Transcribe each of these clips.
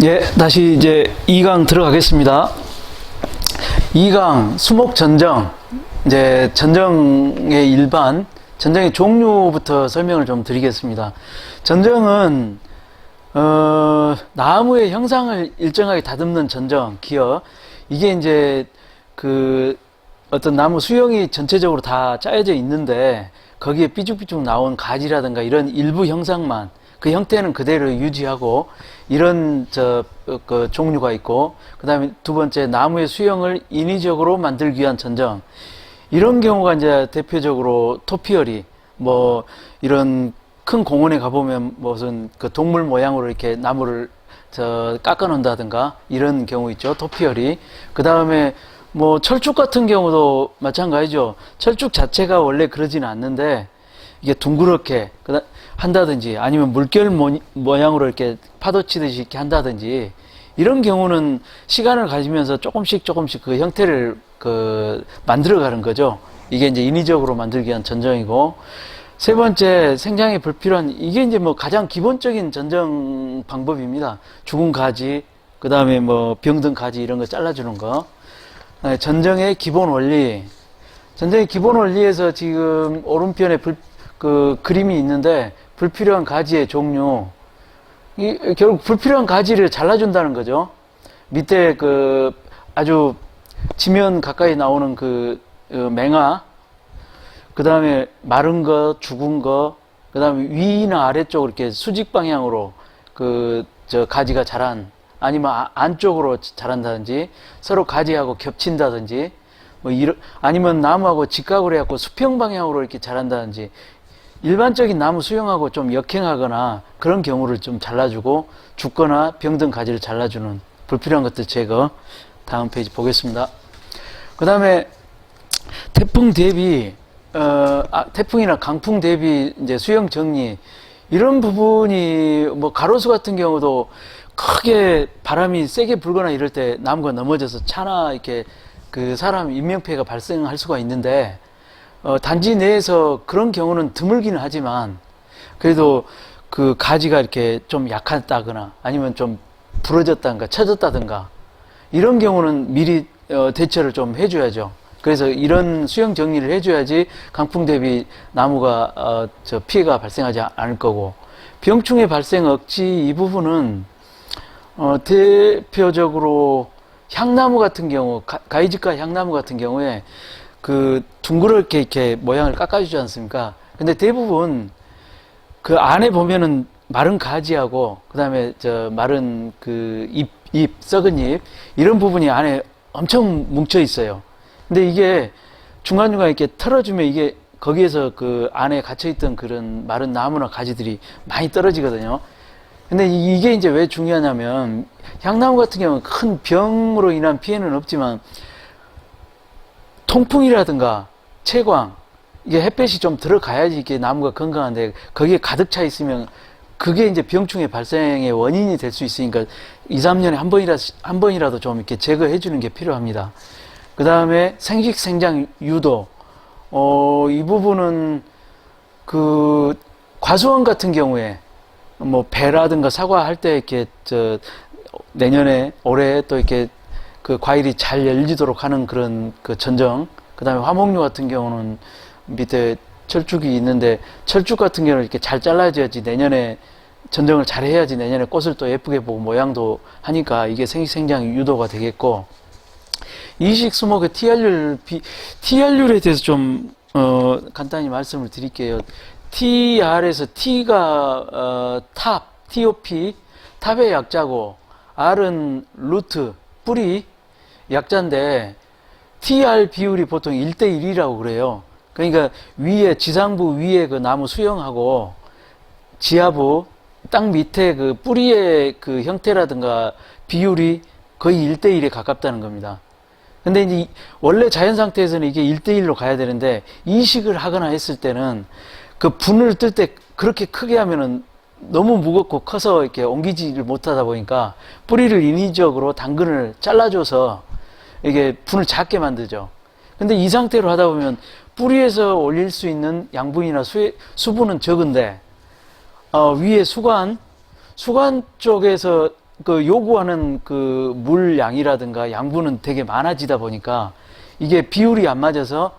예, 다시 이제 2강 들어가겠습니다. 2강 수목 전정. 이제 전정의 일반, 전정의 종류부터 설명을 좀 드리겠습니다. 전정은 나무의 형상을 일정하게 다듬는 전정, 기어. 이게 이제 그 어떤 나무 수형이 전체적으로 다 짜여져 있는데 거기에 삐죽삐죽 나온 가지라든가 이런 일부 형상만, 그 형태는 그대로 유지하고 이런 그 종류가 있고, 그 다음에 두 번째 나무의 수형을 인위적으로 만들기 위한 전정. 이런 경우가 이제 대표적으로 토피어리, 뭐 이런 큰 공원에 가보면 무슨 그 동물 모양으로 이렇게 나무를 깎아 놓는다든가 이런 경우 있죠. 토피어리. 그 다음에 뭐 철쭉 같은 경우도 마찬가지죠. 철쭉 자체가 원래 그러지는 않는데 이게 둥그렇게 한다든지 아니면 물결 모양으로 이렇게 파도 치듯이 이렇게 한다든지 이런 경우는 시간을 가지면서 조금씩 그 형태를 만들어가는 거죠. 이게 이제 인위적으로 만들기 위한 전정이고, 세 번째 생장에 불필요한, 이게 이제 뭐 가장 기본적인 전정 방법입니다. 죽은 가지, 그 다음에 뭐 병든 가지 이런 거 잘라주는 거. 전정의 기본 원리. 전정의 기본 원리에서 지금 오른편에 그림이 있는데 불필요한 가지의 종류. 결국 불필요한 가지를 잘라준다는 거죠. 밑에 아주 지면 가까이 나오는 맹아, 그 다음에 마른 거, 죽은 거, 그 다음에 위나 아래쪽으로 이렇게 수직 방향으로 가지가 자란, 아니면 안쪽으로 자란다든지, 서로 가지하고 겹친다든지, 아니면 나무하고 직각으로 해갖고 수평 방향으로 이렇게 자란다든지, 일반적인 나무 수형하고 좀 역행하거나 그런 경우를 좀 잘라주고, 죽거나 병든 가지를 잘라주는 불필요한 것들 제거. 다음 페이지 보겠습니다. 그 다음에 태풍 대비, 태풍이나 강풍 대비 이제 수형 정리, 이런 부분이 뭐 가로수 같은 경우도 크게 바람이 세게 불거나 이럴 때 나무가 넘어져서 차나 이렇게 사람 인명피해가 발생할 수가 있는데, 단지 내에서 그런 경우는 드물기는 하지만 그래도 그 가지가 이렇게 좀 약하다거나 아니면 좀 부러졌다든가 쳐졌다든가 이런 경우는 미리 대처를 좀 해줘야죠. 그래서 이런 수형 정리를 해줘야지 강풍 대비 나무가 피해가 발생하지 않을 거고, 병충해 발생 억지 이 부분은 대표적으로 향나무 같은 경우, 가위집과 향나무 같은 경우에 둥그렇게 이렇게 모양을 깎아주지 않습니까? 근데 대부분 그 안에 보면은 마른 가지하고 그 다음에 마른 썩은 잎 이런 부분이 안에 엄청 뭉쳐 있어요. 근데 이게 중간중간 이렇게 털어주면 이게 거기에서 그 안에 갇혀있던 그런 마른 나무나 가지들이 많이 떨어지거든요. 근데 이게 이제 왜 중요하냐면, 향나무 같은 경우는 큰 병으로 인한 피해는 없지만 통풍이라든가 채광, 이게 햇볕이 좀 들어가야지 이게 나무가 건강한데 거기에 가득 차 있으면 그게 이제 병충해 발생의 원인이 될 수 있으니까 2, 3년에 한 번이라도 좀 이렇게 제거해 주는 게 필요합니다. 그 다음에 생식 생장 유도, 이 부분은 과수원 같은 경우에 뭐 배라든가 사과 할 때 이렇게 내년에 올해 또 이렇게 과일이 잘 열리도록 하는 그런 전정. 그 다음에 화목류 같은 경우는 밑에 철쭉이 있는데 철쭉 같은 경우는 이렇게 잘 잘라줘야지 내년에 전정을 잘 해야지 내년에 꽃을 또 예쁘게 보고 모양도 하니까 이게 생식생장 유도가 되겠고, 이식수목의 TR률에 대해서 좀 간단히 말씀을 드릴게요. TR에서 T가 TOP, 탑의 약자고 R은 루트, 뿌리 약자인데 TR 비율이 보통 1대1이라고 그래요. 그러니까 지상부 위에 그 나무 수형하고 지하부 땅 밑에 그 뿌리의 그 형태라든가 비율이 거의 1대1에 가깝다는 겁니다. 근데 이제 원래 자연 상태에서는 이게 1대1로 가야 되는데, 이식을 하거나 했을 때는 그 분을 뜰 때 그렇게 크게 하면은 너무 무겁고 커서 이렇게 옮기지를 못하다 보니까 뿌리를 인위적으로 당근을 잘라줘서 이게 분을 작게 만들죠. 근데 이 상태로 하다 보면 뿌리에서 올릴 수 있는 양분이나 수분은 적은데, 위에 수관 쪽에서 그 요구하는 그 물량이라든가 양분은 되게 많아지다 보니까 이게 비율이 안 맞아서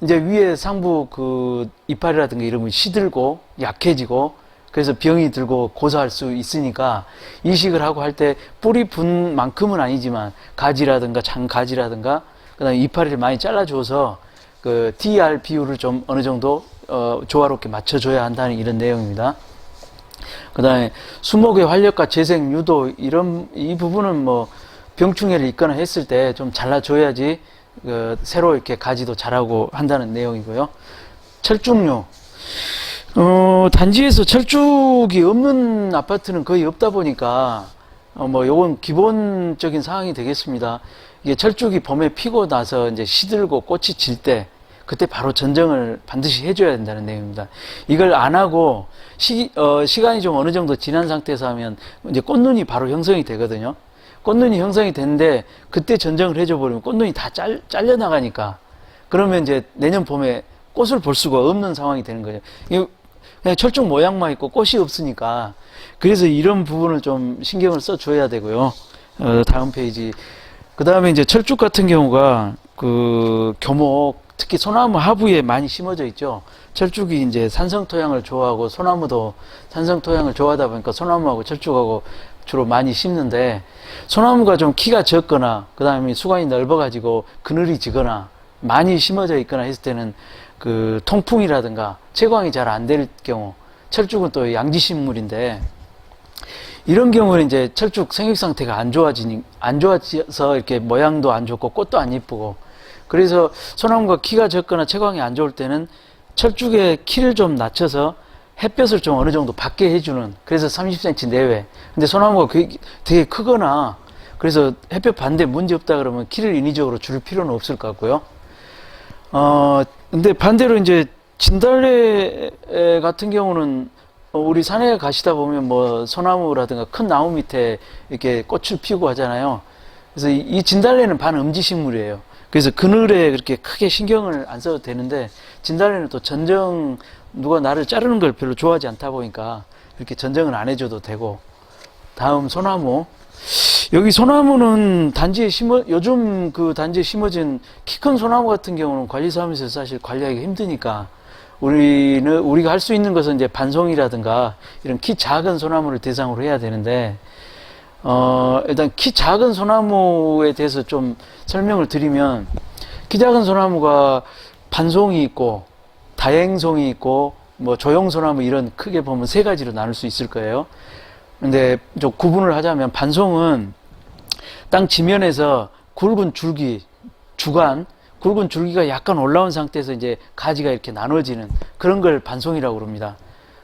이제 위에 상부 그 이파리라든가 이런 건 시들고 약해지고 그래서 병이 들고 고사할 수 있으니까 이식을 하고 할 때 뿌리 분 만큼은 아니지만 가지라든가 장가지라든가 그다음에 이파리를 많이 잘라줘서 그 DR 비율을 좀 어느 정도 조화롭게 맞춰줘야 한다는 이런 내용입니다. 그다음에 수목의 활력과 재생 유도 이 부분은 뭐 병충해를 있거나 했을 때 좀 잘라줘야지 새로 이렇게 가지도 자라고 한다는 내용이고요. 철쭉류. 단지에서 철쭉이 없는 아파트는 거의 없다 보니까 뭐 요건 기본적인 사항이 되겠습니다. 이게 철쭉이 봄에 피고 나서 이제 시들고 꽃이 질 때 그때 바로 전정을 반드시 해줘야 된다는 내용입니다. 이걸 안 하고 시간이 좀 어느 정도 지난 상태에서 하면 이제 꽃눈이 바로 형성이 되거든요. 꽃눈이 형성이 되는데 그때 전정을 해줘 버리면 꽃눈이 다 잘려 나가니까 그러면 이제 내년 봄에 꽃을 볼 수가 없는 상황이 되는 거예요. 그냥 철쭉 모양만 있고 꽃이 없으니까 그래서 이런 부분을 좀 신경을 써줘야 되고요. 다음 페이지. 그 다음에 이제 철쭉 같은 경우가 그 교목 특히 소나무 하부에 많이 심어져 있죠. 철쭉이 이제 산성 토양을 좋아하고 소나무도 산성 토양을 좋아하다 보니까 소나무하고 철쭉하고 주로 많이 심는데 소나무가 좀 키가 적거나 그 다음에 수관이 넓어가지고 그늘이 지거나 많이 심어져 있거나 했을 때는 그 통풍이라든가 채광이 잘 안 될 경우 철쭉은 또 양지식물인데 이런 경우는 이제 철쭉 생육 상태가 안 좋아져서 이렇게 모양도 안 좋고 꽃도 안 예쁘고 그래서 소나무가 키가 적거나 채광이 안 좋을 때는 철쭉의 키를 좀 낮춰서 햇볕을 좀 어느 정도 받게 해주는 그래서 30cm 내외 근데 소나무가 되게 크거나 그래서 햇볕 받는데 문제 없다 그러면 키를 인위적으로 줄 필요는 없을 것 같고요. 근데 반대로 이제 진달래 같은 경우는 우리 산에 가시다 보면 뭐 소나무라든가 큰 나무 밑에 이렇게 꽃을 피우고 하잖아요. 그래서 이 진달래는 반음지식물이에요. 그래서 그늘에 그렇게 크게 신경을 안 써도 되는데 진달래는 또 전정 누가 나를 자르는 걸 별로 좋아하지 않다 보니까 이렇게 전정을 안 해줘도 되고 다음 소나무. 여기 소나무는 요즘 그 단지에 심어진 키 큰 소나무 같은 경우는 관리사무소에서 사실 관리하기 힘드니까 우리가 할 수 있는 것은 이제 반송이라든가 이런 키 작은 소나무를 대상으로 해야 되는데 일단 키 작은 소나무에 대해서 좀 설명을 드리면 키 작은 소나무가 반송이 있고 다행송이 있고 뭐 조형소나무 이런 크게 보면 세 가지로 나눌 수 있을 거예요. 근데 좀 구분을 하자면 반송은 땅 지면에서 굵은 줄기, 굵은 줄기가 약간 올라온 상태에서 이제 가지가 이렇게 나눠지는 그런 걸 반송이라고 그럽니다.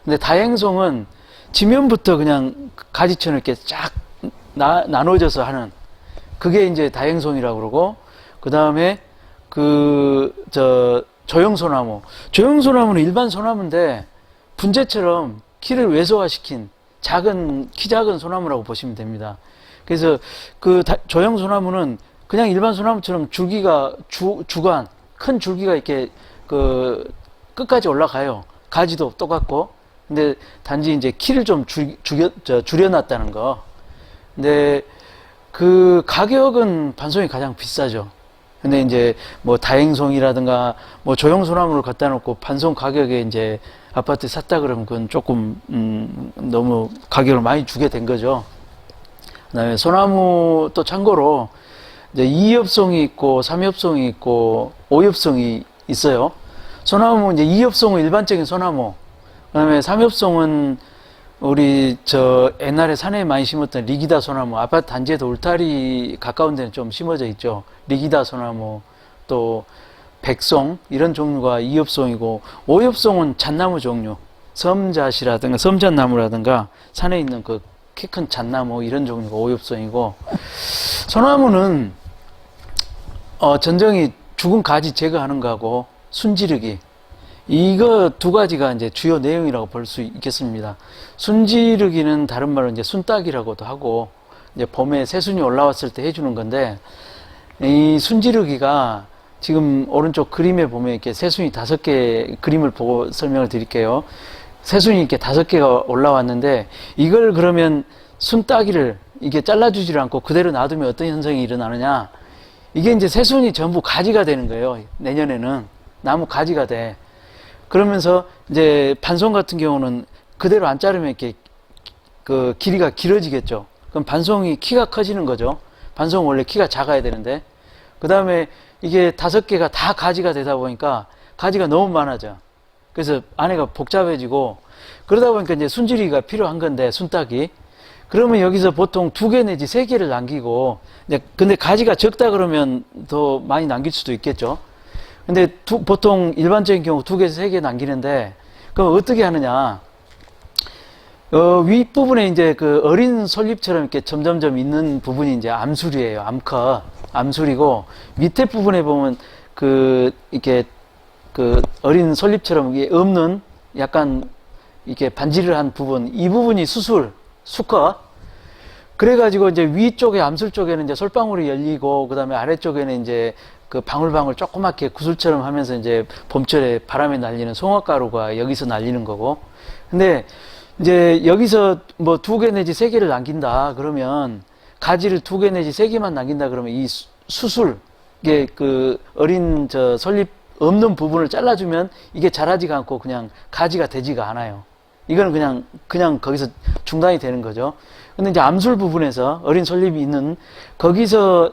근데 다행송은 지면부터 그냥 가지처럼 이렇게 쫙 나눠져서 하는 그게 이제 다행송이라고 그러고 그 다음에 조형소나무는 일반 소나무인데 분재처럼 키를 외소화시킨 키 작은 소나무라고 보시면 됩니다. 그래서 조형소나무는 그냥 일반 소나무처럼 줄기가 큰 줄기가 이렇게 끝까지 올라가요. 가지도 똑같고. 근데 단지 이제 키를 좀 줄여놨다는 거. 근데 그 가격은 반송이 가장 비싸죠. 근데 이제 뭐 다행송이라든가 뭐 조형소나무를 갖다 놓고 반송 가격에 이제 아파트 샀다 그러면 그건 조금 너무 가격을 많이 주게 된 거죠. 그다음에 소나무 또 참고로 이제 2엽송이 있고 3엽송이 있고 5엽송이 있어요. 소나무 이제 2엽송은 일반적인 소나무. 그다음에 3엽송은 우리 옛날에 산에 많이 심었던 리기다 소나무, 아파트 단지에도 울타리 가까운 데는 좀 심어져 있죠. 리기다 소나무, 또 백송 이런 종류가 2엽송이고 5엽송은 잣나무 종류, 섬잣나무라든가 산에 있는 그 키 큰 잣나무 이런 종류가 5엽송이고 소나무는 전정이 죽은 가지 제거하는 거하고 순지르기 이거 두 가지가 이제 주요 내용이라고 볼 수 있겠습니다. 순지르기는 다른 말로 이제 순따기라고도 하고, 이제 봄에 새순이 올라왔을 때 해주는 건데, 이 순지르기가 지금 오른쪽 그림에 보면 이렇게 새순이 5개 그림을 보고 설명을 드릴게요. 새순이 이렇게 5개가 올라왔는데, 이걸 그러면 순따기를 이게 잘라주지를 않고 그대로 놔두면 어떤 현상이 일어나느냐. 이게 이제 새순이 전부 가지가 되는 거예요. 내년에는 나무 가지가 돼. 그러면서 이제 반송 같은 경우는 그대로 안 자르면 이렇게 그 길이가 길어지겠죠. 그럼 반송이 키가 커지는 거죠. 반송은 원래 키가 작아야 되는데. 그 다음에 이게 5개가 다 가지가 되다 보니까 가지가 너무 많아져. 그래서 안에가 복잡해지고 그러다 보니까 이제 순지리가 필요한 건데, 순딱이. 그러면 여기서 보통 2개 내지 3개를 남기고, 근데 가지가 적다 그러면 더 많이 남길 수도 있겠죠. 근데 보통 일반적인 경우 2개에서 3개 남기는데, 그럼 어떻게 하느냐. 윗부분에 이제 그 어린 솔잎처럼 이렇게 점점점 있는 부분이 이제 암술이에요. 암컷. 암술이고, 밑에 부분에 보면 이렇게 그 어린 솔잎처럼 이게 없는 약간 이렇게 반지를 한 부분, 이 부분이 수컷. 그래가지고 이제 위쪽에 암술 쪽에는 이제 솔방울이 열리고, 그 다음에 아래쪽에는 이제 그 방울방울 조그맣게 구슬처럼 하면서 이제 봄철에 바람에 날리는 송화가루가 여기서 날리는 거고. 근데 이제 여기서 뭐 2개 내지 3개를 남긴다 그러면, 가지를 2개 내지 3개만 남긴다 그러면 이 수술, 이게 그 어린 저 솔잎 없는 부분을 잘라주면 이게 자라지가 않고 그냥 가지가 되지가 않아요. 이거는 그냥 거기서 중단이 되는 거죠. 근데 이제 암술 부분에서 어린 솔잎이 있는 거기서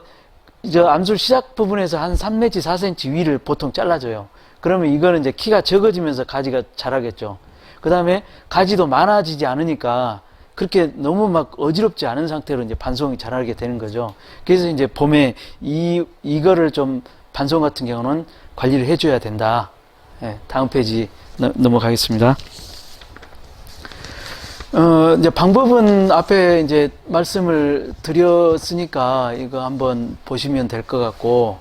저 암술 시작 부분에서 한 3 내지 4cm 위를 보통 잘라줘요. 그러면 이거는 이제 키가 적어지면서 가지가 자라겠죠. 그 다음에 가지도 많아지지 않으니까 그렇게 너무 막 어지럽지 않은 상태로 이제 반송이 자라게 되는 거죠. 그래서 이제 봄에 이거를 좀 반송 같은 경우는 관리를 해줘야 된다. 예, 다음 페이지 넘어가겠습니다. 이제 방법은 앞에 이제 말씀을 드렸으니까 이거 한번 보시면 될 것 같고,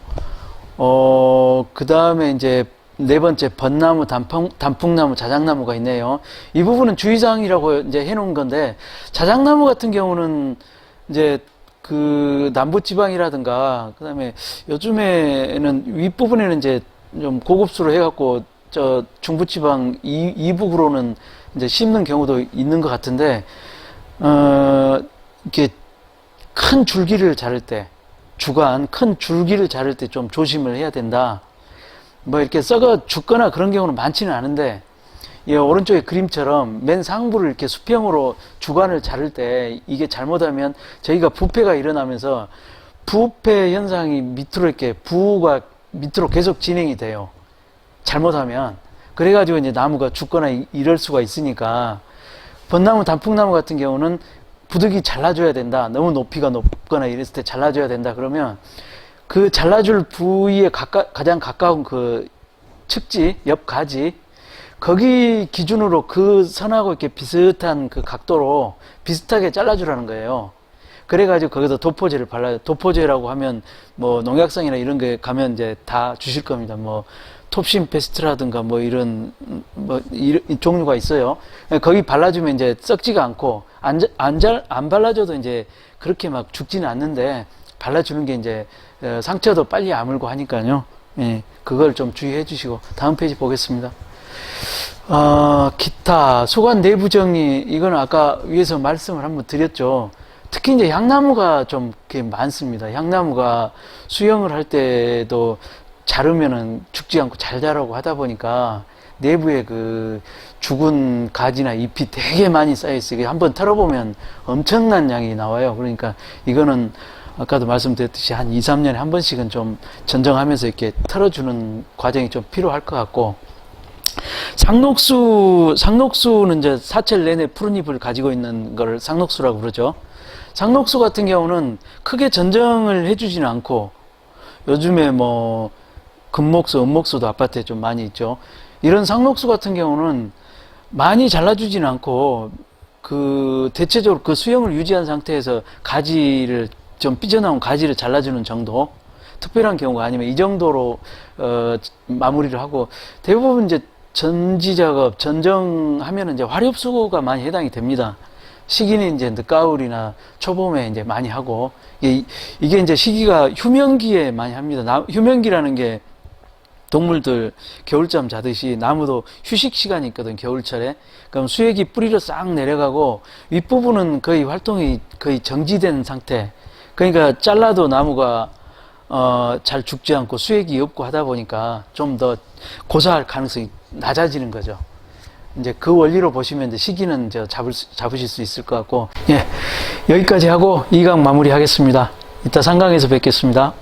그 다음에 이제 4번째 벚나무, 단풍나무, 자작나무가 있네요. 이 부분은 주의사항이라고 이제 해놓은 건데, 자작나무 같은 경우는 이제 그 남부지방이라든가, 그 다음에 요즘에는 윗부분에는 이제 좀 고급수로 해갖고, 저 중부지방 이북으로는 이제 심는 경우도 있는 것 같은데, 이렇게 큰 줄기를 자를 때, 큰 줄기를 자를 때 좀 조심을 해야 된다. 뭐 이렇게 썩어 죽거나 그런 경우는 많지는 않은데, 이 오른쪽의 그림처럼 맨 상부를 이렇게 수평으로 주간을 자를 때 이게 잘못하면 저희가 부패가 일어나면서 부패 현상이 밑으로 이렇게 부가 밑으로 계속 진행이 돼요. 잘못하면. 그래가지고 이제 나무가 죽거나 이럴 수가 있으니까, 벚나무, 단풍나무 같은 경우는 부득이 잘라줘야 된다. 너무 높이가 높거나 이랬을 때 잘라줘야 된다. 그러면 그 잘라줄 부위에 가장 가까운 그 측지, 옆 가지, 거기 기준으로 그 선하고 이렇게 비슷한 그 각도로 비슷하게 잘라주라는 거예요. 그래가지고 거기서 도포제를 발라요. 도포제라고 하면 뭐 농약성이나 이런 게 가면 이제 다 주실 겁니다. 뭐 톱신 페스트라든가 뭐 이런 종류가 있어요. 거기 발라주면 이제 썩지가 않고, 안 발라줘도 이제 그렇게 막 죽지는 않는데, 발라주는 게 이제 상처도 빨리 아물고 하니까요. 예, 그걸 좀 주의해 주시고, 다음 페이지 보겠습니다. 기타, 소관 내부 정리, 이건 아까 위에서 말씀을 한번 드렸죠. 특히 이제 향나무가 좀 많습니다. 향나무가 수영을 할 때도 자르면은 죽지 않고 잘 자라고 하다 보니까 내부에 그 죽은 가지나 잎이 되게 많이 쌓여 있어요. 한번 털어보면 엄청난 양이 나와요. 그러니까 이거는 아까도 말씀드렸듯이 한 2, 3년에 한 번씩은 좀 전정하면서 이렇게 털어주는 과정이 좀 필요할 것 같고, 상록수는 이제 사철 내내 푸른 잎을 가지고 있는 걸 상록수라고 그러죠. 상록수 같은 경우는 크게 전정을 해주지는 않고, 요즘에 뭐 금목수, 은목수도 아파트에 좀 많이 있죠. 이런 상록수 같은 경우는 많이 잘라주지는 않고, 대체적으로 그 수영을 유지한 상태에서 가지를 좀 삐져나온 가지를 잘라주는 정도, 특별한 경우가 아니면 이 정도로 마무리를 하고, 대부분 이제 전지작업, 전정하면 이제 화렵수가 많이 해당이 됩니다. 시기는 이제 늦가을이나 초봄에 이제 많이 하고, 이게 이제 시기가 휴면기에 많이 합니다. 휴면기라는 게 동물들 겨울잠 자듯이 나무도 휴식 시간이 있거든, 겨울철에. 그럼 수액이 뿌리로 싹 내려가고 윗부분은 거의 활동이 거의 정지된 상태. 그러니까 잘라도 나무가 잘 죽지 않고 수액이 없고 하다 보니까 좀 더 고사할 가능성이 낮아지는 거죠. 이제 그 원리로 보시면 이제 시기는 이제 잡으실 수 있을 것 같고, 예, 여기까지 하고 2강 마무리하겠습니다. 이따 3강에서 뵙겠습니다.